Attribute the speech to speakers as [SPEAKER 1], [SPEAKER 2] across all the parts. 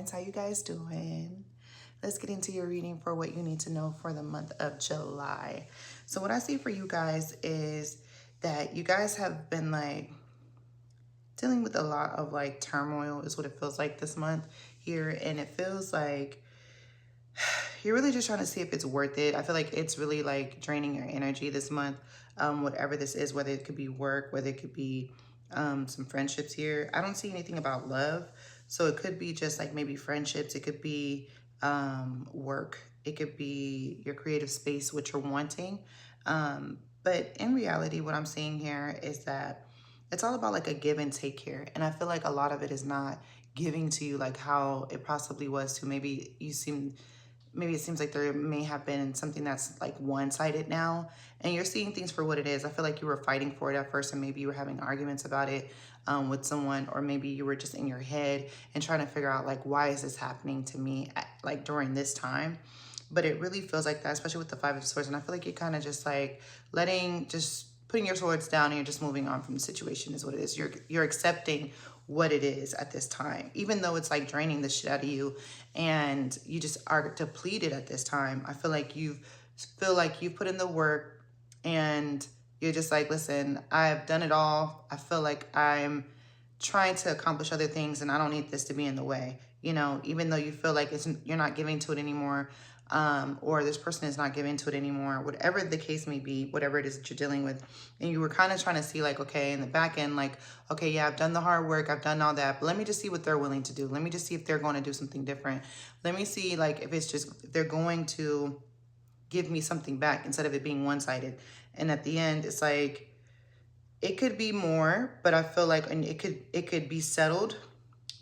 [SPEAKER 1] Capricorns, how you guys doing? Let's get into your reading for what you need to know for the month of July. So what I see for you guys is that you guys have been like dealing with a lot of like turmoil is what it feels like this month here. And it feels like you're really just trying to see if it's worth it. I feel like it's really like draining your energy this month. Whatever this is, whether it could be work, whether it could be some friendships here. I don't see anything about love. So it could be just like maybe friendships. It could be work. It could be your creative space, what you're wanting. But in reality, what I'm seeing here is that it's all about like a give and take here. And I feel like a lot of it is not giving to you like how it possibly was to maybe maybe it seems like there may have been something that's like one-sided now, and you're seeing things for what it is. I feel like you were fighting for it at first, and maybe you were having arguments about it with someone, or maybe you were just in your head and trying to figure out like, why is this happening to me like during this time? But it really feels like that, especially with the Five of Swords. And I feel like you're kind of just like putting your swords down, and you're just moving on from the situation is what it is. You're accepting what it is at this time, even though it's like draining the shit out of you and you just are depleted at this time. I feel like you put in the work, and you're just like, listen, I've done it all. I feel like I'm trying to accomplish other things, and I don't need this to be in the way, you know, even though you feel like you're not giving to it anymore, or this person is not giving to it anymore, whatever the case may be, whatever it is that you're dealing with. And you were kind of trying to see like, okay, in the back end, like, okay, yeah, I've done the hard work, I've done all that, but let me just see what they're willing to do. Let me just see if they're going to do something different. Let me see like if they're going to give me something back instead of it being one-sided. And at the end, it's like, it could be more, but I feel like, and it could be settled,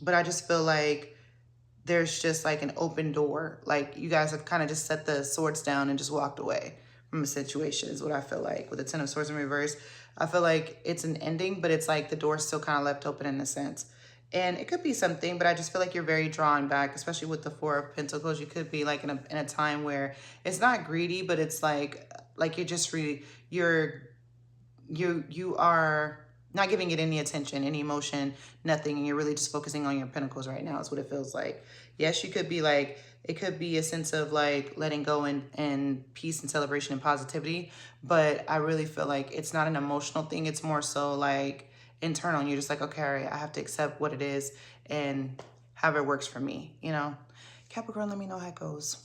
[SPEAKER 1] but I just feel like there's just like an open door. Like you guys have kind of just set the swords down and just walked away from a situation is what I feel like. With the Ten of Swords in reverse, I feel like it's an ending, but it's like the door's still kind of left open in a sense. And it could be something, but I just feel like you're very drawn back, especially with the Four of Pentacles. You could be like in a time where it's not greedy, but it's like you're just you are not giving it any attention, any emotion, nothing. And you're really just focusing on your pentacles right now is what it feels like. Yes, you could be like, it could be a sense of like letting go and peace and celebration and positivity. But I really feel like it's not an emotional thing. It's more so like internal. And you're just like, okay, all right, I have to accept what it is and however it works for me, you know? Capricorn, let me know how it goes.